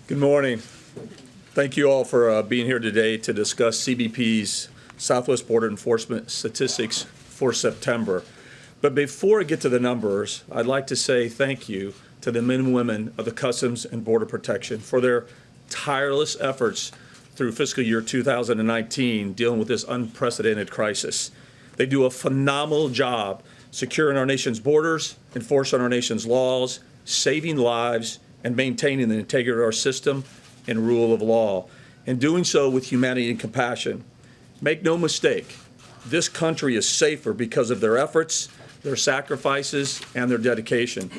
Good morning. Thank you all for being here today to discuss CBP's Southwest Border Enforcement statistics for September. But before I get to the numbers, I'd like to say thank you to the men and women of the Customs and Border Protection for their tireless efforts through fiscal year 2019 dealing with this unprecedented crisis. They do a phenomenal job securing our nation's borders, enforcing our nation's laws, saving lives, and maintaining the integrity of our system and rule of law, and doing so with humanity and compassion. Make no mistake, this country is safer because of their efforts, their sacrifices, and their dedication.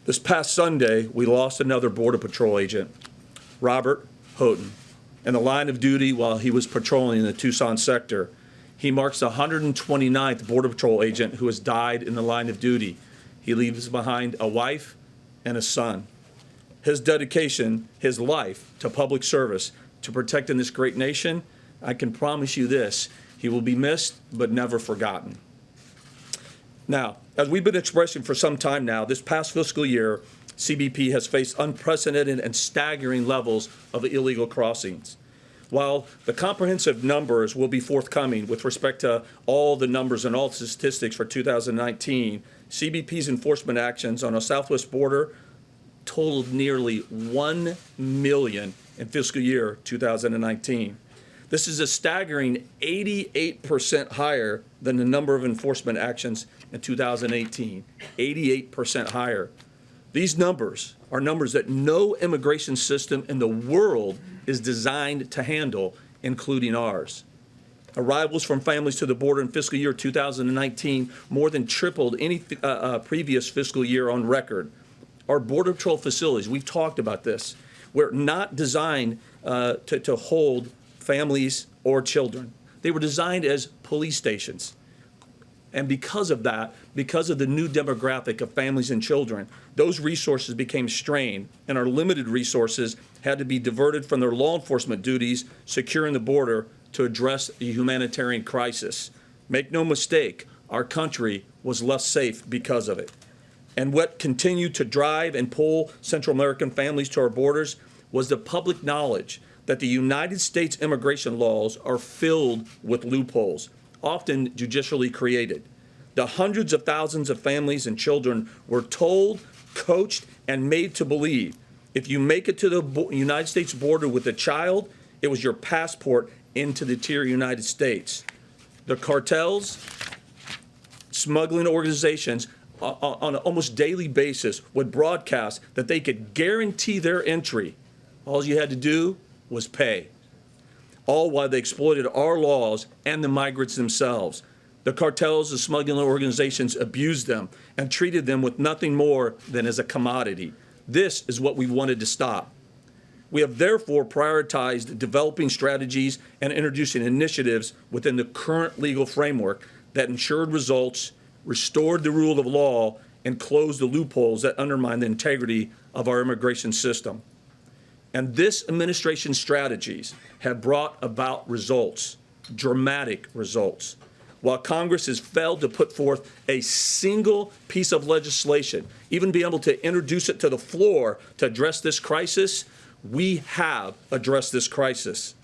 This past Sunday, we lost another Border Patrol agent, Robert Houghton, in the line of duty while he was patrolling in the Tucson sector. He marks the 129th Border Patrol agent who has died in the line of duty. He leaves behind a wife and a son. His dedication, his life to public service, to protecting this great nation, I can promise you this, he will be missed but never forgotten. Now, as we've been expressing for some time now, this past fiscal year, CBP has faced unprecedented and staggering levels of illegal crossings. While the comprehensive numbers will be forthcoming with respect to all the numbers and all the statistics for 2019, CBP's enforcement actions on our southwest border totaled nearly 1 million in fiscal year 2019. This is a staggering 88% higher than the number of enforcement actions in 2018, 88% higher. These numbers are numbers that no immigration system in the world is designed to handle, including ours. Arrivals from families to the border in fiscal year 2019 more than tripled any previous fiscal year on record. Our Border Patrol facilities, we've talked about this, were not designed to hold families or children. They were designed as police stations. And because of that, because of the new demographic of families and children, those resources became strained, and our limited resources had to be diverted from their law enforcement duties securing the border to address the humanitarian crisis. Make no mistake, our country was less safe because of it. And what continued to drive and pull Central American families to our borders was the public knowledge that the United States immigration laws are filled with loopholes, often judicially created. The hundreds of thousands of families and children were told, coached, and made to believe if you make it to the United States border with a child, it was your passport into the interior United States. The cartels, smuggling organizations, on an almost daily basis would broadcast that they could guarantee their entry. All you had to do was pay. All while they exploited our laws and the migrants themselves. The cartels, the smuggling organizations abused them and treated them with nothing more than as a commodity. This is what we wanted to stop. We have therefore prioritized developing strategies and introducing initiatives within the current legal framework that ensured results, restored the rule of law, and closed the loopholes that undermine the integrity of our immigration system. And this administration's strategies have brought about results, dramatic results. While Congress has failed to put forth a single piece of legislation, even be able to introduce it to the floor to address this crisis, we have addressed this crisis.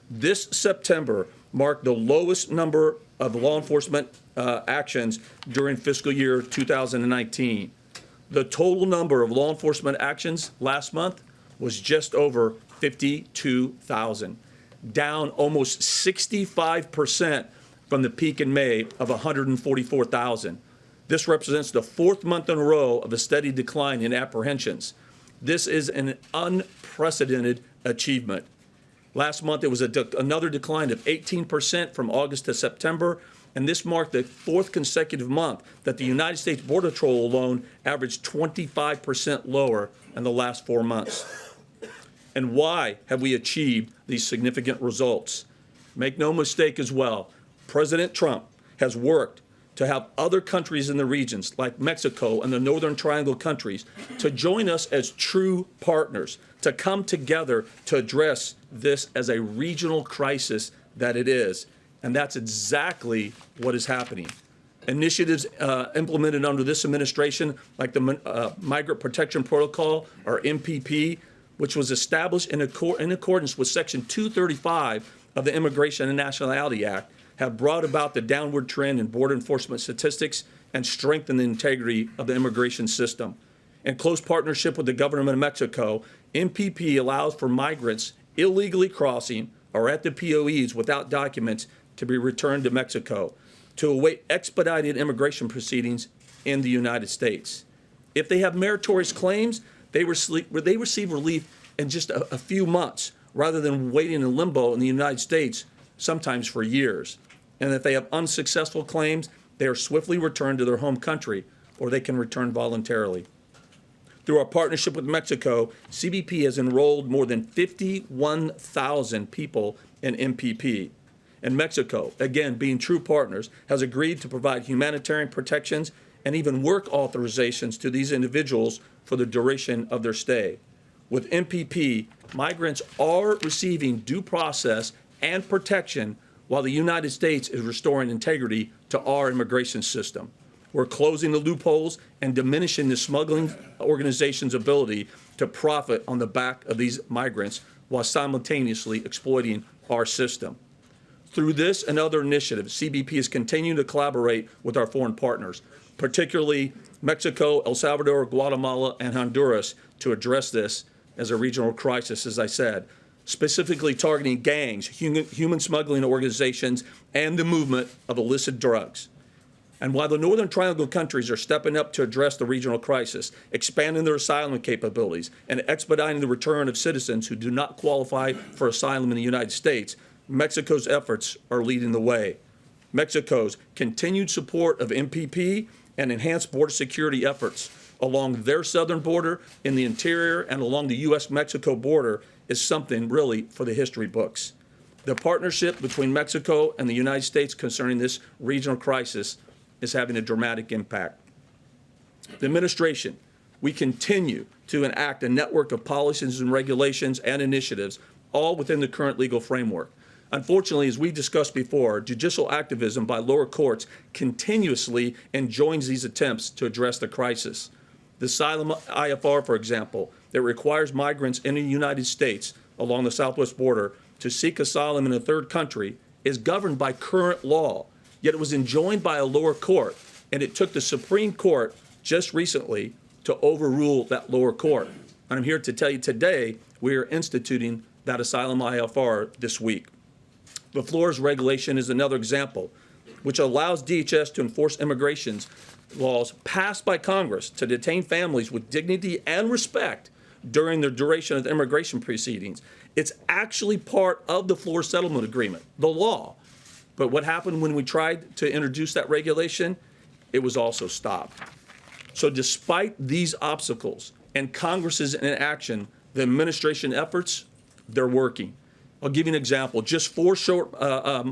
This September marked the lowest number of law enforcement actions during fiscal year 2019. The total number of law enforcement actions last month was just over 52,000, down almost 65% from the peak in May of 144,000. This represents the fourth month in a row of a steady decline in apprehensions. This is an unprecedented achievement. Last month, it was another decline of 18% from August to September, and this marked the fourth consecutive month that the United States Border Patrol alone averaged 25% lower in the last 4 months. And why have we achieved these significant results? Make no mistake as well, President Trump has worked to have other countries in the regions, like Mexico and the Northern Triangle countries, to join us as true partners, to come together to address this as a regional crisis that it is. And that's exactly what is happening. Initiatives implemented under this administration, like the Migrant Protection Protocol, or MPP, which was established in accordance with Section 235 of the Immigration and Nationality Act, have brought about the downward trend in border enforcement statistics and strengthened the integrity of the immigration system. In close partnership with the government of Mexico, MPP allows for migrants illegally crossing or at the POEs without documents to be returned to Mexico to await expedited immigration proceedings in the United States. If they have meritorious claims, they receive relief in just a few months rather than waiting in limbo in the United States, sometimes for years. And if they have unsuccessful claims, they are swiftly returned to their home country, or they can return voluntarily. Through our partnership with Mexico, CBP has enrolled more than 51,000 people in MPP. And Mexico, again, being true partners, has agreed to provide humanitarian protections and even work authorizations to these individuals for the duration of their stay. With MPP, migrants are receiving due process and protection while the United States is restoring integrity to our immigration system. We're closing the loopholes and diminishing the smuggling organization's ability to profit on the back of these migrants while simultaneously exploiting our system. Through this and other initiatives, CBP is continuing to collaborate with our foreign partners, particularly Mexico, El Salvador, Guatemala, and Honduras, to address this as a regional crisis, as I said, specifically targeting gangs, human smuggling organizations, and the movement of illicit drugs. And while the Northern Triangle countries are stepping up to address the regional crisis, expanding their asylum capabilities, and expediting the return of citizens who do not qualify for asylum in the United States, Mexico's efforts are leading the way. Mexico's continued support of MPP and enhanced border security efforts along their southern border, in the interior, and along the U.S.-Mexico border is something really for the history books. The partnership between Mexico and the United States concerning this regional crisis is having a dramatic impact. The administration, we continue to enact a network of policies and regulations and initiatives, all within the current legal framework. Unfortunately, as we discussed before, judicial activism by lower courts continuously enjoins these attempts to address the crisis. The asylum IFR, for example, that requires migrants in the United States along the southwest border to seek asylum in a third country, is governed by current law, yet it was enjoined by a lower court, and it took the Supreme Court just recently to overrule that lower court. And I'm here to tell you today we are instituting that asylum IFR this week. The Flores regulation is another example, which allows DHS to enforce immigration laws passed by Congress to detain families with dignity and respect during the duration of the immigration proceedings. It's actually part of the Flores Settlement Agreement, the law. But what happened when we tried to introduce that regulation? It was also stopped. So despite these obstacles and Congress's inaction, the administration efforts, they're working. I'll give you an example. Just 4 short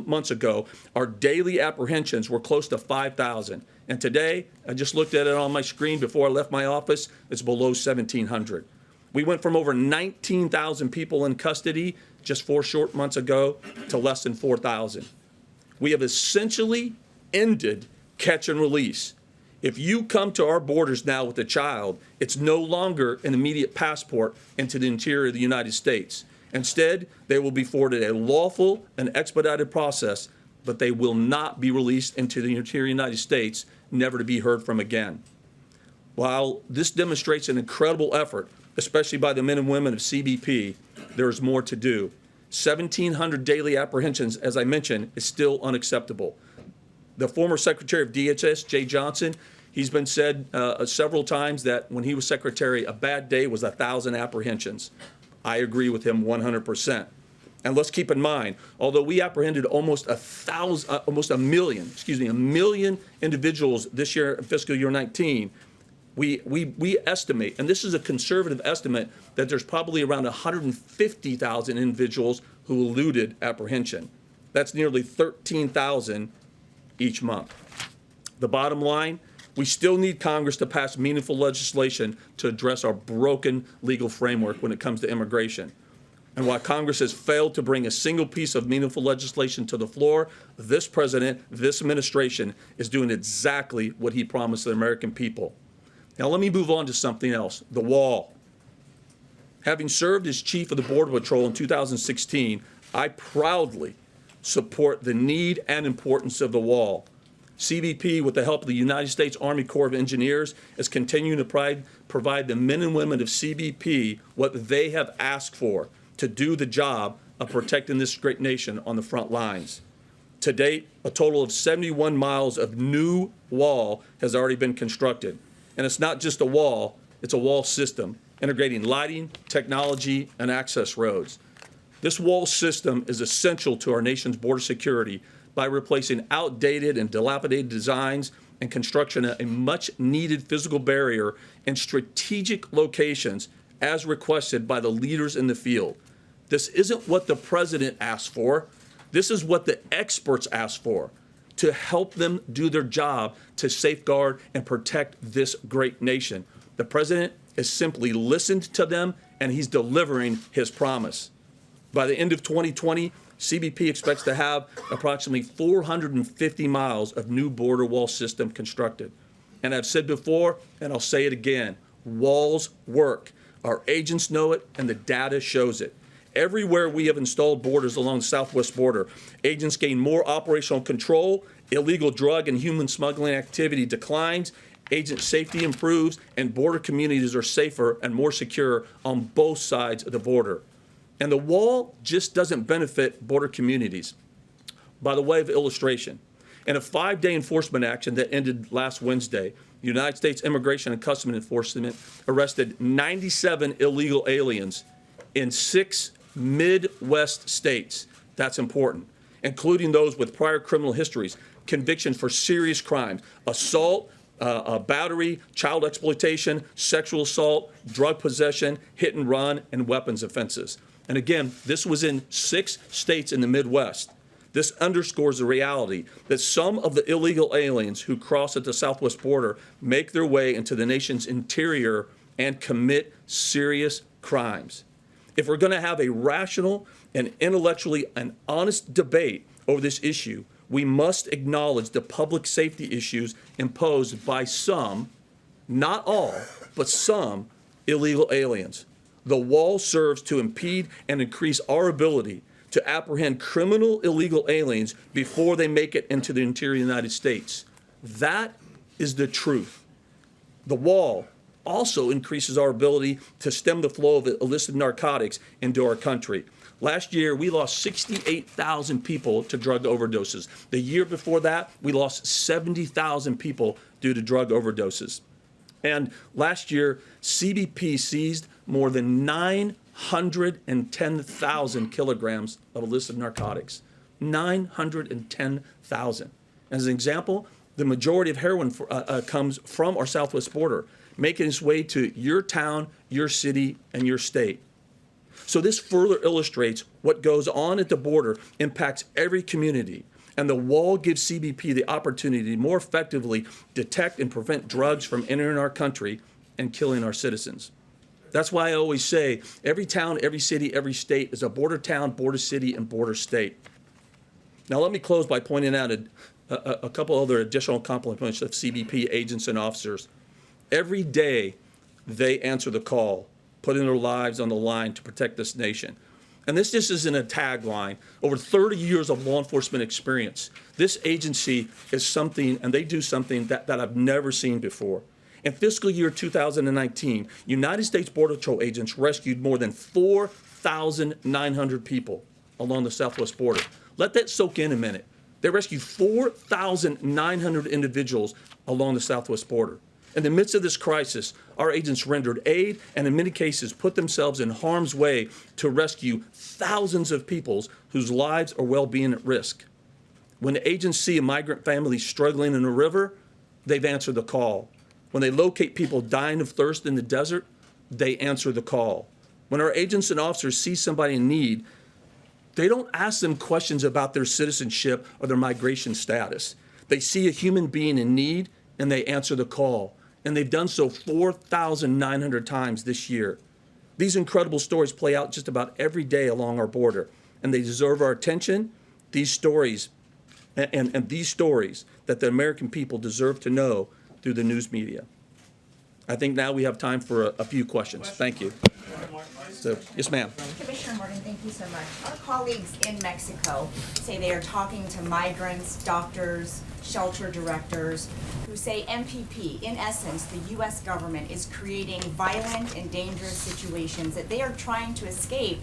months ago, our daily apprehensions were close to 5,000. And today, I just looked at it on my screen before I left my office, it's below 1,700. We went from over 19,000 people in custody just 4 short months ago to less than 4,000. We have essentially ended catch and release. If you come to our borders now with a child, it's no longer an immediate passport into the interior of the United States. Instead, they will be afforded a lawful and expedited process, but they will not be released into the interior United States, never to be heard from again. While this demonstrates an incredible effort, especially by the men and women of CBP, there is more to do. 1,700 daily apprehensions, as I mentioned, is still unacceptable. The former Secretary of DHS, Jay Johnson, he's been said several times that when he was Secretary, a bad day was 1,000 apprehensions. I agree with him 100%. And let's keep in mind, although we apprehended almost a million individuals this year, fiscal year 19, we estimate, and this is a conservative estimate, that there's probably around 150,000 individuals who eluded apprehension. That's nearly 13,000 each month. The bottom line, we still need Congress to pass meaningful legislation to address our broken legal framework when it comes to immigration. And while Congress has failed to bring a single piece of meaningful legislation to the floor, this president, this administration is doing exactly what he promised the American people. Now let me move on to something else, the wall. Having served as chief of the Border Patrol in 2016, I proudly support the need and importance of the wall. CBP, with the help of the United States Army Corps of Engineers, is continuing to provide the men and women of CBP what they have asked for to do the job of protecting this great nation on the front lines. To date, a total of 71 miles of new wall has already been constructed. And it's not just a wall, it's a wall system, integrating lighting, technology, and access roads. This wall system is essential to our nation's border security by replacing outdated and dilapidated designs and construction of a much-needed physical barrier in strategic locations as requested by the leaders in the field. This isn't what the president asked for. This is what the experts asked for, to help them do their job to safeguard and protect this great nation. The president has simply listened to them, and he's delivering his promise. By the end of 2020, CBP expects to have approximately 450 miles of new border wall system constructed. And I've said before, and I'll say it again, walls work. Our agents know it, and the data shows it. Everywhere we have installed borders along the southwest border, agents gain more operational control, illegal drug and human smuggling activity declines, agent safety improves, and border communities are safer and more secure on both sides of the border. And the wall just doesn't benefit border communities. By the way of illustration, in a 5-day enforcement action that ended last Wednesday, the United States Immigration and Customs Enforcement arrested 97 illegal aliens in 6 Midwest states. That's important, including those with prior criminal histories, convictions for serious crimes, assault, battery, child exploitation, sexual assault, drug possession, hit and run, and weapons offenses. And again, this was in 6 states in the Midwest. This underscores the reality that some of the illegal aliens who cross at the southwest border make their way into the nation's interior and commit serious crimes. If we're going to have a rational and intellectually and honest debate over this issue, we must acknowledge the public safety issues imposed by some, not all, but some illegal aliens. The wall serves to impede and increase our ability to apprehend criminal illegal aliens before they make it into the interior United States. That is the truth. The wall also increases our ability to stem the flow of illicit narcotics into our country. Last year, we lost 68,000 people to drug overdoses. The year before that, we lost 70,000 people due to drug overdoses. And last year, CBP seized more than 910,000 kilograms of illicit narcotics. 910,000. As an example, the majority of heroin comes from our southwest border, making its way to your town, your city, and your state. So this further illustrates what goes on at the border impacts every community, and the wall gives CBP the opportunity to more effectively detect and prevent drugs from entering our country and killing our citizens. That's why I always say every town, every city, every state is a border town, border city, and border state. Now let me close by pointing out a couple other additional accomplishments of CBP agents and officers. Every day they answer the call, putting their lives on the line to protect this nation. And this just isn't a tagline. Over 30 years of law enforcement experience, this agency is something, and they do something that I've never seen before. In fiscal year 2019, United States Border Patrol agents rescued more than 4,900 people along the southwest border. Let that soak in a minute. They rescued 4,900 individuals along the southwest border. In the midst of this crisis, our agents rendered aid and in many cases put themselves in harm's way to rescue thousands of people whose lives or well-being at risk. When the agents see a migrant family struggling in a river, they've answered the call. When they locate people dying of thirst in the desert, they answer the call. When our agents and officers see somebody in need, they don't ask them questions about their citizenship or their migration status. They see a human being in need and they answer the call. And they've done so 4,900 times this year. These incredible stories play out just about every day along our border, and they deserve our attention. These stories, and these stories that the American people deserve to know through the news media. I think now we have time for a few questions. Thank you. So, yes, ma'am. Commissioner Morgan, thank you so much. Our colleagues in Mexico say they are talking to migrants, doctors, shelter directors, who say MPP, in essence, the U.S. government is creating violent and dangerous situations that they are trying to escape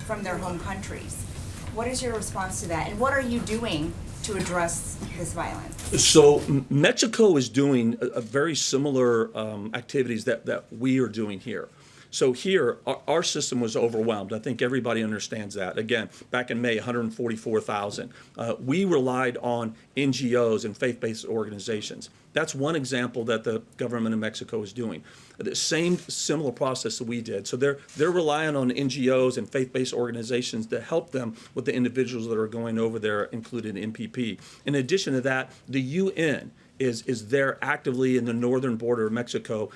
from their home countries. What is your response to that, and what are you doing to address this violence? So Mexico is doing a very similar activities that we are doing here. So here, our system was overwhelmed. I think everybody understands that. Again, back in May, 144,000. We relied on NGOs and faith-based organizations. That's one example that the government of Mexico is doing. The same similar process that we did. So they're relying on NGOs and faith-based organizations to help them with the individuals that are going over there, including MPP. In addition to that, the UN is there actively in the northern border of Mexico,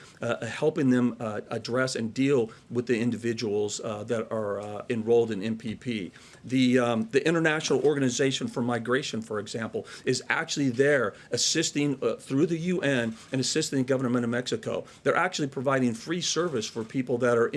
helping them address and deal with the individuals that are enrolled in MPP. The International Organization for Migration, for example, is actually there assisting through the UN and assisting the government of Mexico. They're actually providing free service for people that are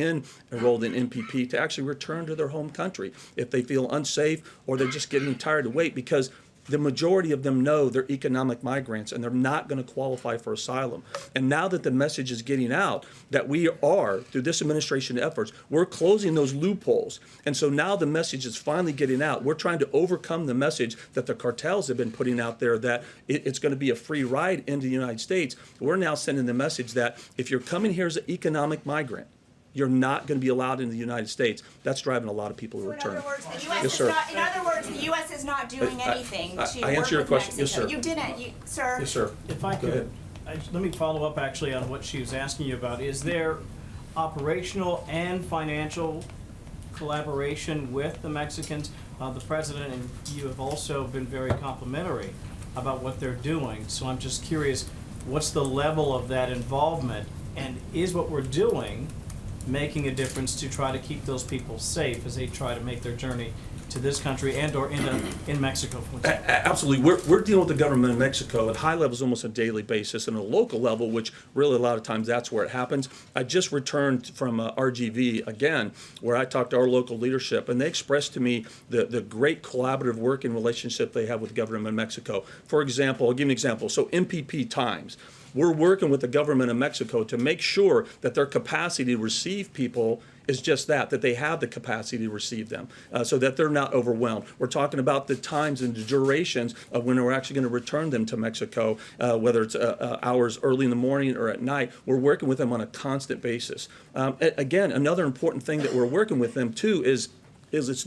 enrolled in MPP to actually return to their home country if they feel unsafe or they're just getting tired to wait, because the majority of them know they're economic migrants and they're not going to qualify for asylum. And now that the message is getting out that we are, through this administration efforts, we're closing those loopholes. And so now the message is finally getting out. We're trying to overcome the message that the cartels have been putting out there that it's going to be a free ride into the United States. We're now sending the message that if you're coming here as an economic migrant, you're not going to be allowed in the United States. That's driving a lot of people to return. In other words, the U.S. Yes, sir. in other words, the U.S. is not doing anything to I answer work your with question. Mexico. Yes, sir. You didn't, sir. Yes, sir. If I Go could, ahead. let me follow up actually on what she was asking you about. Is there operational and financial collaboration with the Mexicans? The president and you have also been very complimentary about what they're doing. So I'm just curious, what's the level of that involvement? And is what we're doing making a difference to try to keep those people safe as they try to make their journey to this country and or in Mexico, for example? Absolutely. We're dealing with the government of Mexico at high levels almost on a daily basis, and a local level, which really a lot of times that's where it happens. I just returned from RGV again, where I talked to our local leadership, and they expressed to me the great collaborative working relationship they have with the government of Mexico. For example, I'll give you an example. So MPP Times. We're working with the government of Mexico to make sure that their capacity to receive people is just that they have the capacity to receive them, so that they're not overwhelmed. We're talking about the times and the durations of when we're actually going to return them to Mexico, whether it's hours early in the morning or at night. We're working with them on a constant basis. Again, another important thing that we're working with them too is it's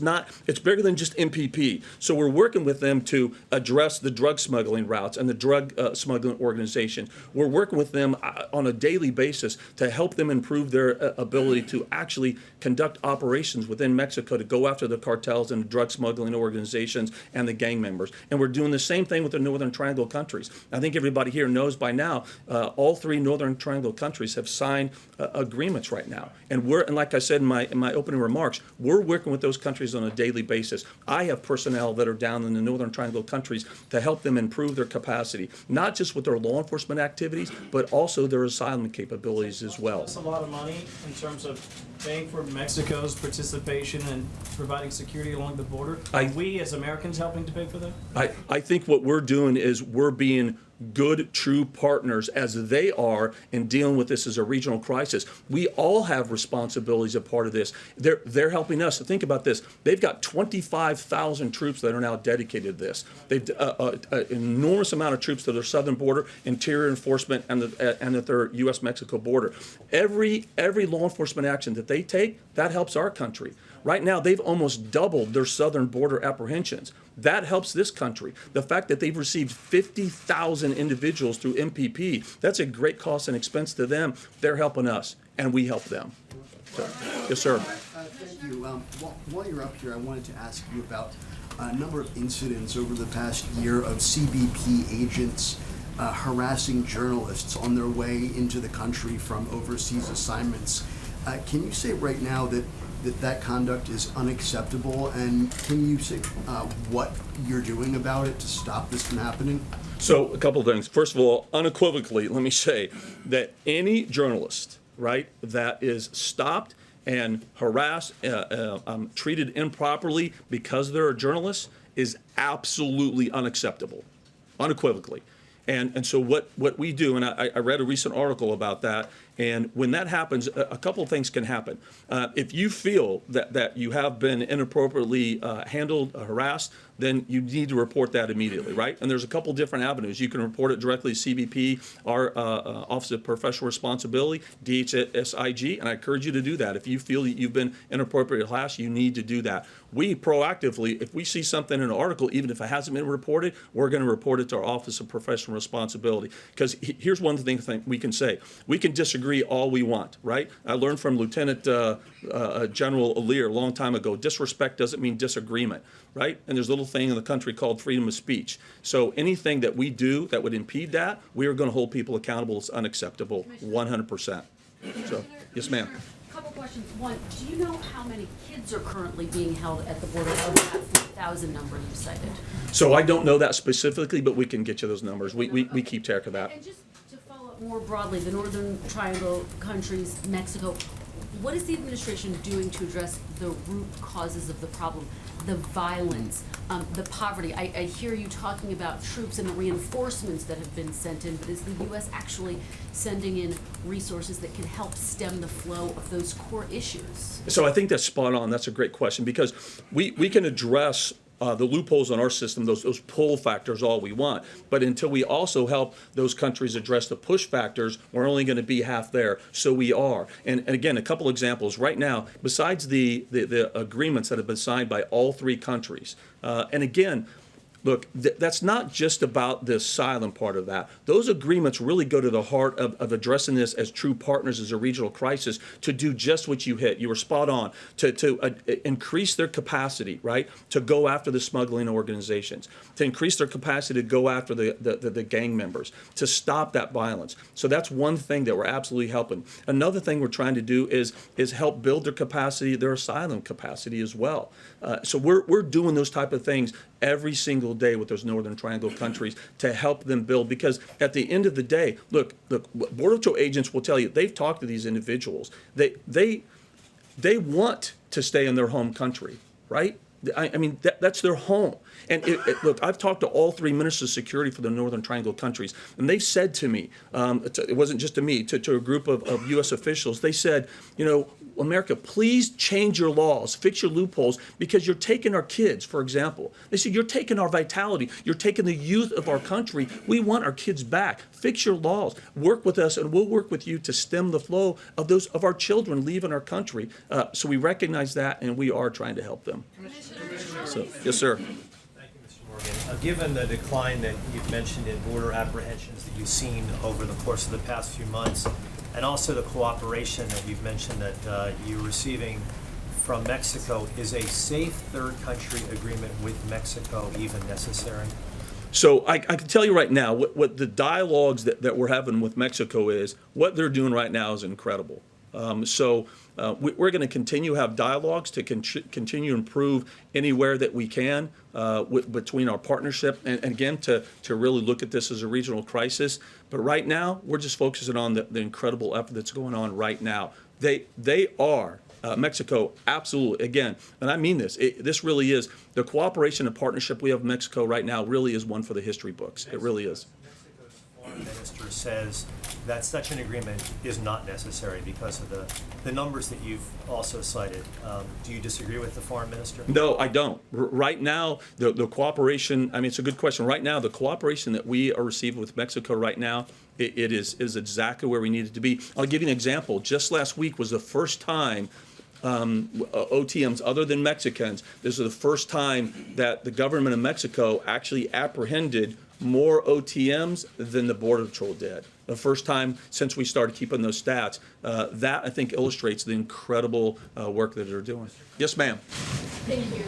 bigger than just MPP. So we're working with them to address the drug smuggling routes and the drug smuggling organization. We're working with them on a daily basis to help them improve their ability to actually conduct operations within Mexico to go after the cartels and the drug smuggling organizations and the gang members. And we're doing the same thing with the Northern Triangle countries. I think everybody here knows by now, all three Northern Triangle countries have signed agreements right now. And like I said in my opening remarks, we're working with those countries on a daily basis. I have personnel that are down in the Northern Triangle countries to help them improve their capacity, not just with their law enforcement activities, but also their asylum capabilities as well. That's a lot of money in terms of paying for Mexico's participation and providing security along the border. Are we as Americans helping to pay for that? I think what we're doing is we're being good, true partners as they are in dealing with this as a regional crisis. We all have responsibilities a part of this. They're helping us. So think about this. They've got 25,000 troops that are now dedicated to this. They've an enormous amount of troops to their southern border, interior enforcement, and at their U.S.-Mexico border. Every law enforcement action that they take, that helps our country. Right now, they've almost doubled their southern border apprehensions. That helps this country. The fact that they've received 50,000 individuals through MPP, that's a great cost and expense to them. They're helping us, and we help them. So, yes, sir. Thank you. While you're up here, I wanted to ask you about a number of incidents over the past year of CBP agents harassing journalists on their way into the country from overseas assignments. Can you say right now that conduct is unacceptable, and can you say what you're doing about it to stop this from happening? So a couple of things. First of all, unequivocally, let me say that any journalist, right, that is stopped and harassed, treated improperly because they're a journalist is absolutely unacceptable, unequivocally. And so what we do, and I read a recent article about that, and when that happens, a couple of things can happen. If you feel that you have been inappropriately handled, harassed, then you need to report that immediately, right? And there's a couple different avenues. You can report it directly to CBP, our Office of Professional Responsibility, DHSIG, and I encourage you to do that. If you feel that you've been inappropriately harassed, you need to do that. We proactively, if we see something in an article, even if it hasn't been reported, we're going to report it to our Office of Professional Responsibility. Because here's one thing we can say. We can disagree all we want, right? I learned from Lieutenant General Lear a long time ago, disrespect doesn't mean disagreement, right? And there's a little thing in the country called freedom of speech. So anything that we do that would impede that, we are going to hold people accountable. It's unacceptable, 100%. So, yes, ma'am. Couple questions. One, do you know how many kids are currently being held at the border of that 4,000 number you cited? So I don't know that specifically, but we can get you those numbers. We keep track of that. And just to follow up more broadly, the Northern Triangle countries, Mexico, what is the administration doing to address the root causes of the problem? The violence, the poverty. I hear you talking about troops and the reinforcements that have been sent in, but is the U.S. actually sending in resources that can help stem the flow of those core issues? So I think that's spot on. That's a great question because we can address the loopholes in our system, those pull factors, all we want. But until we also help those countries address the push factors, we're only going to be half there. So we are. And again, a couple examples. Right now, besides the agreements that have been signed by all three countries, and again, look, that's not just about the asylum part of that. Those agreements really go to the heart of addressing this as true partners as a regional crisis to do just what you hit. You were spot on, to increase their capacity, right, to go after the smuggling organizations, to increase their capacity to go after the gang members, to stop that violence. So that's one thing that we're absolutely helping. Another thing we're trying to do is help build their capacity, their asylum capacity as well. So we're doing those type of things every single day with those Northern Triangle countries to help them build. Because at the end of the day, look, Border Patrol agents will tell you, they've talked to these individuals. They want to stay in their home country, right? I mean, that's their home. And look, I've talked to all three ministers of security for the Northern Triangle countries, and they said to me, it wasn't just to me, to a group of U.S. officials, they said, America, please change your laws, fix your loopholes, because you're taking our kids, for example. They said, you're taking our vitality, you're taking the youth of our country. We want our kids back. Fix your laws. Work with us, and we'll work with you to stem the flow of our children leaving our country. So we recognize that, and we are trying to help them. So, yes, sir. Thank you, Mr. Morgan. Given the decline that you've mentioned in border apprehensions that you've seen over the course of the past few months, and also the cooperation that you've mentioned that you're receiving from Mexico, is a safe third country agreement with Mexico even necessary? So I can tell you right now, what the dialogues that we're having with Mexico is, what they're doing right now is incredible. We're going to continue to have dialogues to continue to improve anywhere that we can between our partnership and again to really look at this as a regional crisis. But right now, we're just focusing on the incredible effort that's going on right now. They are. Mexico, absolutely. Again, and I mean this. This really is the cooperation and partnership we have with Mexico right now. Really is one for the history books. It really is. Mexico's foreign minister says that such an agreement is not necessary because of the numbers that you've also cited. Do you disagree with the foreign minister? No, I don't. Right now, the cooperation. I mean, it's a good question. Right now, the cooperation that we are receiving with Mexico right now. It is exactly where we need it to be. I'll give you an example. Just last week was the first time OTMs other than Mexicans, this is the first time that the government of Mexico actually apprehended more OTMs than the Border Patrol did. The first time since we started keeping those stats. That, I think, illustrates the incredible work that they're doing. Yes, ma'am. Thank you,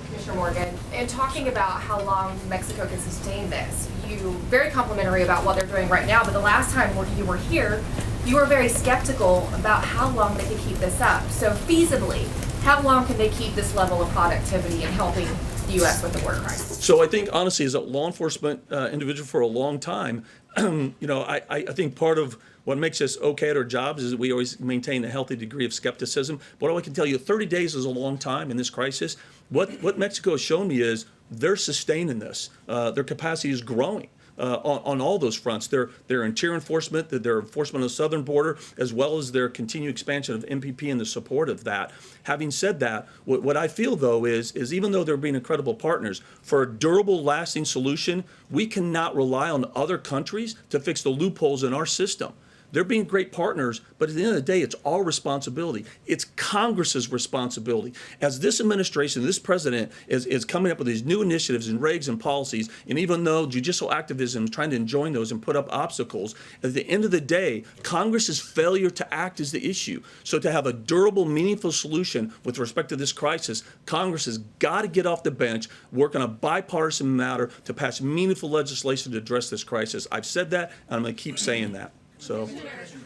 Commissioner Morgan. In talking about how long Mexico can sustain this, you very complimentary about what they're doing right now, but the last time you were here, you were very skeptical about how long they could keep this up. So feasibly, how long can they keep this level of productivity and helping the U.S. with the border crisis? So I think honestly, as a law enforcement individual for a long time, I think part of what makes us okay at our jobs is that we always maintain a healthy degree of skepticism. But I can tell you, 30 days is a long time in this crisis. What Mexico has shown me is they're sustaining this. Their capacity is growing. On all those fronts, their interior enforcement, their enforcement of the southern border, as well as their continued expansion of MPP and the support of that. Having said that, what I feel though is even though they're being incredible partners, for a durable, lasting solution, we cannot rely on other countries to fix the loopholes in our system. They're being great partners, but at the end of the day, it's our responsibility. It's Congress's responsibility. As this administration, this president is coming up with these new initiatives and regs and policies, and even though judicial activism is trying to enjoin those and put up obstacles, at the end of the day, Congress's failure to act is the issue. So to have a durable, meaningful solution with respect to this crisis, Congress has got to get off the bench, work on a bipartisan matter to pass meaningful legislation to address this crisis. I've said that, and I'm going to keep saying that. So,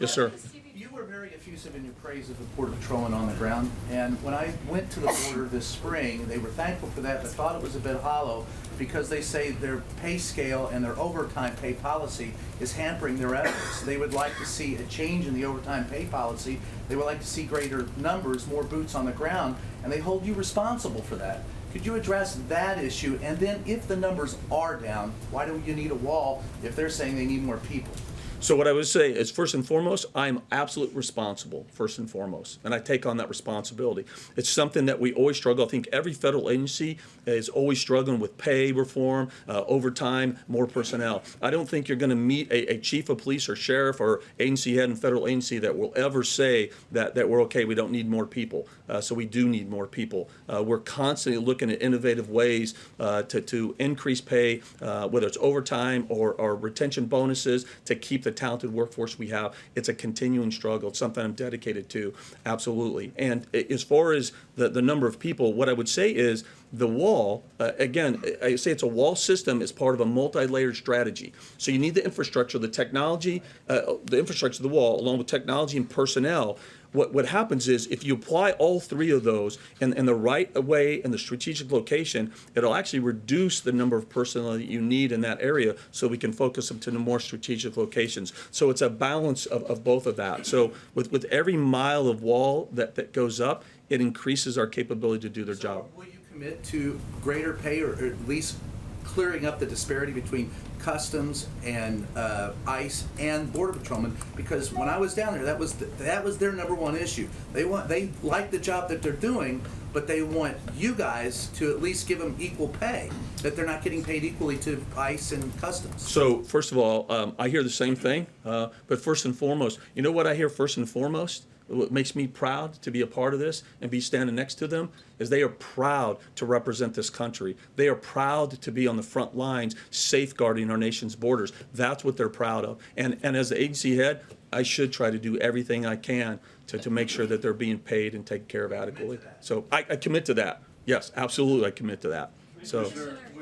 yes, sir. You were very effusive in your praise of the Border Patrolman on the ground, and when I went to the border this spring, they were thankful for that, but thought it was a bit hollow because they say their pay scale and their overtime pay policy is hampering their efforts. They would like to see a change in the overtime pay policy. They would like to see greater numbers, more boots on the ground, and they hold you responsible for that. Could you address that issue? And then if the numbers are down, why do you need a wall if they're saying they need more people? So what I would say is, first and foremost, I'm absolutely responsible, first and foremost, and I take on that responsibility. It's something that we always struggle. I think every federal agency is always struggling with pay reform, overtime, more personnel. I don't think you're going to meet a chief of police or sheriff or agency head in federal agency that will ever say that we're okay, we don't need more people. So we do need more people. We're constantly looking at innovative ways to increase pay, whether it's overtime or retention bonuses, to keep the talented workforce we have. It's a continuing struggle. It's something I'm dedicated to, absolutely. And as far as the number of people, what I would say is the wall, again, I say it's a wall system as part of a multi-layered strategy. So you need the infrastructure, the technology, the infrastructure of the wall, along with technology and personnel. What happens is if you apply all three of those in the right way and the strategic location, it'll actually reduce the number of personnel that you need in that area so we can focus them to the more strategic locations. So it's a balance of both of that. So with every mile of wall that goes up, it increases our capability to do their job. Will you commit to greater pay or at least clearing up the disparity between Customs and ICE and Border Patrolmen? Because when I was down there, that was their number one issue. They like the job that they're doing, but they want you guys to at least give them equal pay, that they're not getting paid equally to ICE and Customs. So first of all, I hear the same thing, but first and foremost, you know what I hear first and foremost? What makes me proud to be a part of this and be standing next to them is they are proud to represent this country. They are proud to be on the front lines safeguarding our nation's borders. That's what they're proud of. And as the agency head, I should try to do everything I can to make sure that they're being paid and taken care of adequately. So I commit to that. Yes, absolutely, I commit to that. So,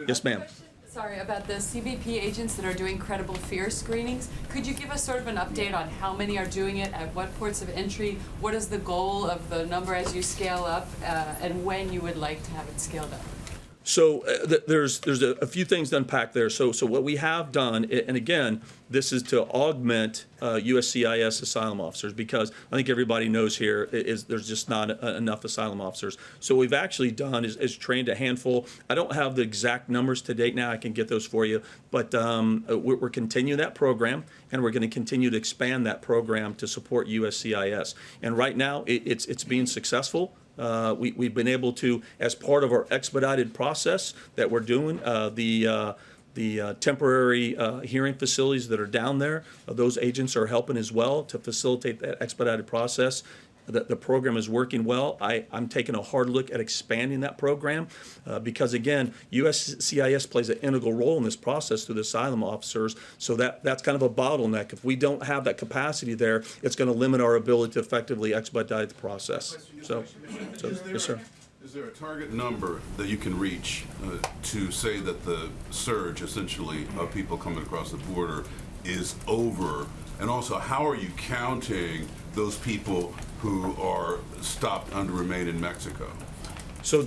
yes, ma'am. Sorry, about the CBP agents that are doing credible fear screenings. Could you give us sort of an update on how many are doing it, at what ports of entry, what is the goal of the number as you scale up, and when you would like to have it scaled up? So there's a few things to unpack there. So what we have done, and again, this is to augment USCIS asylum officers, because I think everybody knows here is there's just not enough asylum officers. So what we've actually done is trained a handful. I don't have the exact numbers to date now. I can get those for you, but we're continuing that program, and we're going to continue to expand that program to support USCIS. And right now, it's being successful. We've been able to, as part of our expedited process that we're doing, the temporary hearing facilities that are down there, those agents are helping as well to facilitate that expedited process. The program is working well. I'm taking a hard look at expanding that program because, again, USCIS plays an integral role in this process through the asylum officers. So that's kind of a bottleneck. If we don't have that capacity there, it's going to limit our ability to effectively expedite the process. So yes, sir. Is there a target number that you can reach to say that the surge, essentially, of people coming across the border is over? And also, how are you counting those people who are stopped under remain in Mexico? So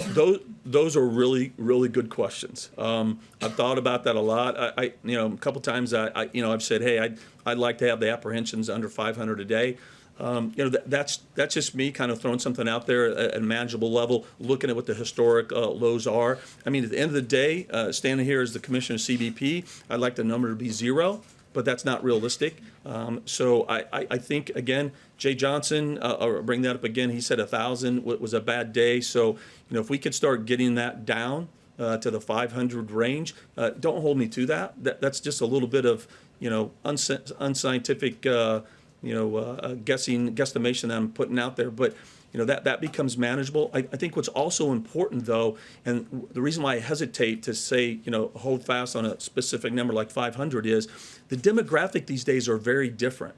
those are really, really good questions. I've thought about that a lot. I a couple times I've said, hey, I'd like to have the apprehensions under 500 a day. That's just me kind of throwing something out there at a manageable level, looking at what the historic lows are. I mean, at the end of the day, standing here as the commissioner of CBP, I'd like the number to be 0, but that's not realistic. So I think, again, Jay Johnson, I'll bring that up again, he said 1,000 was a bad day. So, if we could start getting that down to the 500 range, don't hold me to that. That's just a little bit of, unscientific, guesstimation that I'm putting out there. But, that becomes manageable. I think what's also important, though, and the reason why I hesitate to say, hold fast on a specific number like 500 is the demographic these days are very different.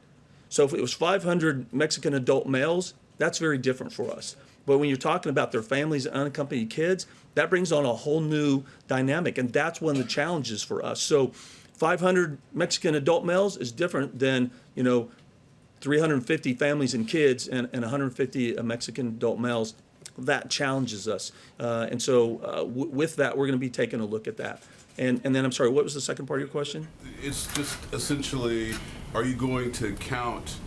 So if it was 500 Mexican adult males, that's very different for us. But when you're talking about their families and unaccompanied kids, that brings on a whole new dynamic, and that's one of the challenges for us. So 500 Mexican adult males is different than, 350 families and kids and 150 Mexican adult males. That challenges us. And so with that, we're going to be taking a look at that. And then, I'm sorry, what was the second part of your question? It's just essentially, are you going to count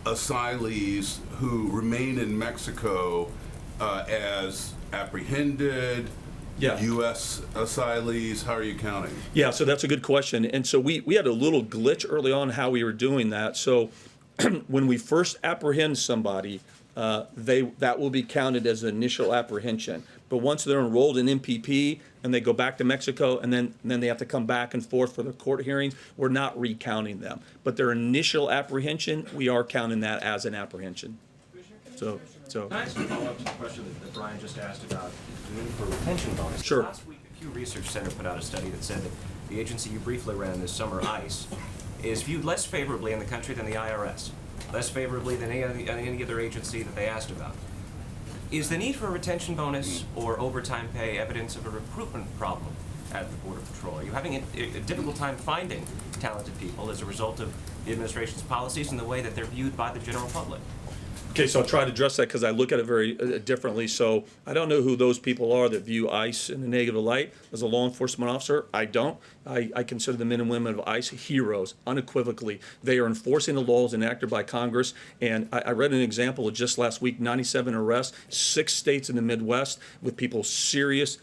asylees who remain in Mexico as apprehended? Yeah. U.S. asylees, how are you counting? Yeah, so that's a good question. And so we had a little glitch early on how we were doing that. So when we first apprehend somebody, that will be counted as an initial apprehension. But once they're enrolled in MPP and they go back to Mexico and then they have to come back and forth for the court hearings, we're not recounting them. But their initial apprehension, we are counting that as an apprehension. So. Can I ask a follow-up to the question that Brian just asked about the need for retention bonuses? Sure. Last week, a Pew Research Center put out a study that said that the agency you briefly ran this summer, ICE, is viewed less favorably in the country than the IRS, less favorably than any other agency that they asked about. Is the need for a retention bonus or overtime pay evidence of a recruitment problem at the Border Patrol? Are you having a difficult time finding talented people as a result of the administration's policies and the way that they're viewed by the general public? Okay, so I'll try to address that because I look at it very differently. So I don't know who those people are that view ICE in a negative light. As a law enforcement officer, I don't. I consider the men and women of ICE heroes, unequivocally. They are enforcing the laws enacted by Congress. And I read an example of just last week, 97 arrests, 6 states in the Midwest with people serious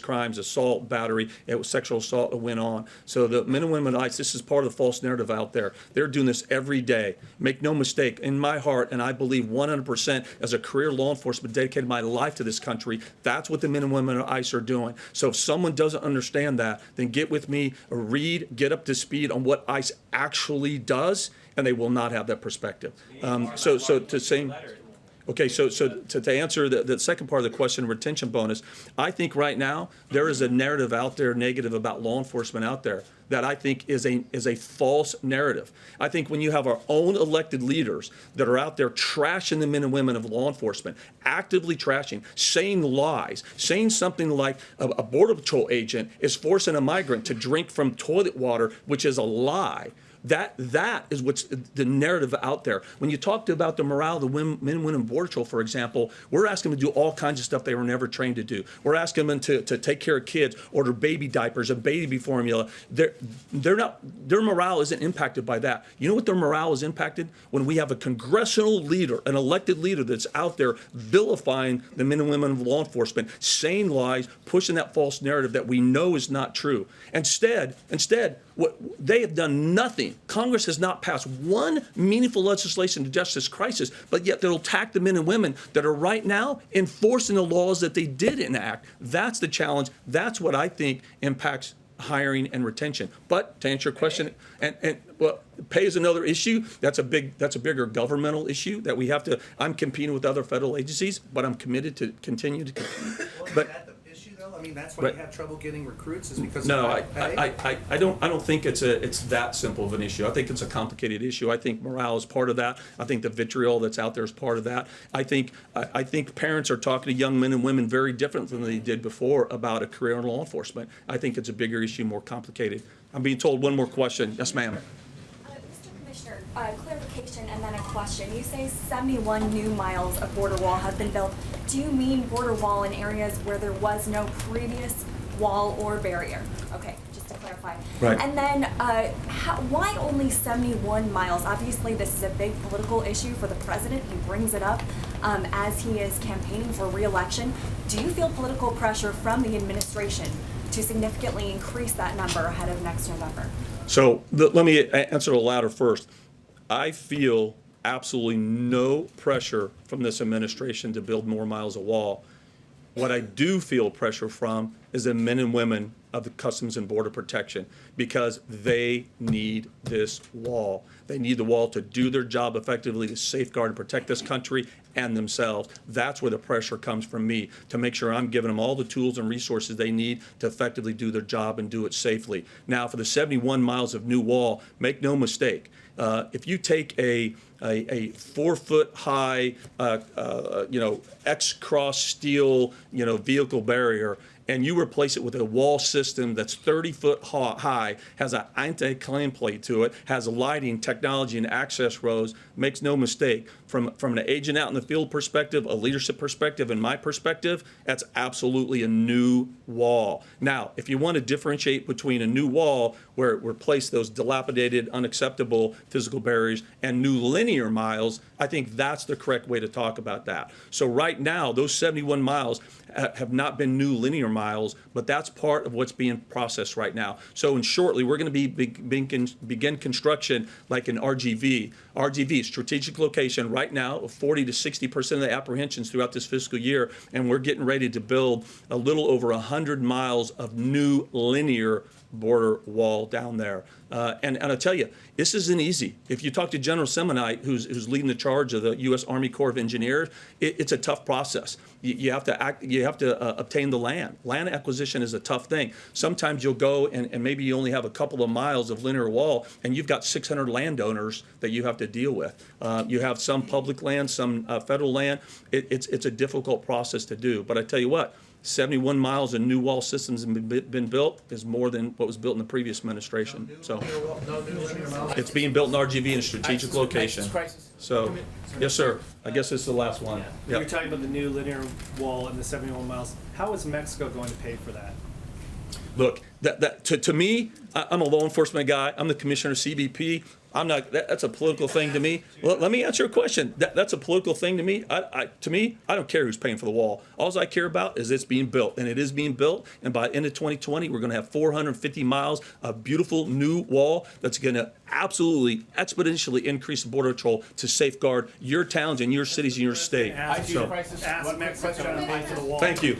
crimes, assault, battery, sexual assault that went on. So the men and women of ICE, this is part of the false narrative out there. They're doing this every day. Make no mistake, in my heart, and I believe 100% as a career law enforcement, dedicated my life to this country, that's what the men and women of ICE are doing. So if someone doesn't understand that, then get with me, read, get up to speed on what ICE actually does, and they will not have that perspective. So to say, okay, so to answer the second part of the question, retention bonus, I think right now there is a narrative out there, negative about law enforcement out there, that I think is a false narrative. I think when you have our own elected leaders that are out there trashing the men and women of law enforcement, actively trashing, saying lies, saying something like a Border Patrol agent is forcing a migrant to drink from toilet water, which is a lie. That is what's the narrative out there. When you talk about the morale of the men and women in Border Patrol, for example, we're asking them to do all kinds of stuff they were never trained to do. We're asking them to take care of kids, order baby diapers and baby formula. Their morale isn't impacted by that. You know what their morale is impacted? When we have a congressional leader, an elected leader that's out there vilifying the men and women of law enforcement, saying lies, pushing that false narrative that we know is not true. Instead, they have done nothing. Congress has not passed one meaningful legislation to address this crisis, but yet they'll attack the men and women that are right now enforcing the laws that they did enact. That's the challenge. That's what I think impacts hiring and retention. But to answer your question, and well, pay is another issue. That's a bigger governmental issue that we have to. I'm competing with other federal agencies, but I'm committed to continue to compete. But I mean, that's why you have trouble getting recruits, is because no, of pay? I don't think it's that simple of an issue. I think it's a complicated issue. I think morale is part of that. I think the vitriol that's out there is part of that. I think parents are talking to young men and women very different than they did before about a career in law enforcement. I think it's a bigger issue, more complicated. I'm being told one more question. Yes, ma'am. Mr. Commissioner, clarification and then a question. You say 71 new miles of border wall have been built. Do you mean border wall in areas where there was no previous wall or barrier? Okay, just to clarify. Right. And then, why only 71 miles? Obviously, this is a big political issue for the president. He brings it up as he is campaigning for re-election. Do you feel political pressure from the administration to significantly increase that number ahead of next November? So let me answer the latter first. I feel absolutely no pressure from this administration to build more miles of wall. What I do feel pressure from is the men and women of the Customs and Border Protection, because they need this wall. They need the wall to do their job effectively, to safeguard and protect this country and themselves. That's where the pressure comes from me, to make sure I'm giving them all the tools and resources they need to effectively do their job and do it safely. Now, for the 71 miles of new wall, make no mistake, if you take a 4-foot high, X-cross steel, vehicle barrier, and you replace it with a wall system that's 30-foot high, has an anti-climb plate to it, has lighting, technology, and access roads, makes no mistake, from an agent out in the field perspective, a leadership perspective, and my perspective, that's absolutely a new wall. Now, if you want to differentiate between a new wall where it replaced those dilapidated, unacceptable physical barriers and new linear miles, I think that's the correct way to talk about that. So right now, those 71 miles have not been new linear miles, but that's part of what's being processed right now. So shortly, we're going to begin construction like an RGV. RGV, strategic location, right now, 40 to 60% of the apprehensions throughout this fiscal year, and we're getting ready to build a little over 100 miles of new linear border wall down there. And I'll tell you, this isn't easy. If you talk to General Semonite, who's leading the charge of the U.S. Army Corps of Engineers, it's a tough process. You have to obtain the land. Land acquisition is a tough thing. Sometimes you'll go and maybe you only have a couple of miles of linear wall, and you've got 600 landowners that you have to deal with. You have some public land, some federal land. It's a difficult process to do. But I tell you what, 71 miles of new wall systems have been built is more than what was built in the previous administration. So it's being built in RGV in a strategic location. So, yes, sir. I guess this is the last one. You're Yep. talking about the new linear wall and the 71 miles. How is Mexico going to pay for that? Look, to me, I'm a law enforcement guy. I'm the commissioner of CBP. I'm not. That's a political thing to me. Well, let me answer your question. That's a political thing to me. To me, I don't care who's paying for the wall. All I care about is it's being built, and it is being built. And by the end of 2020, we're going to have 450 miles of beautiful new wall that's going to absolutely exponentially increase the border patrol to safeguard your towns and your cities and your state. Ask So, Mexico to pay for the wall. thank you.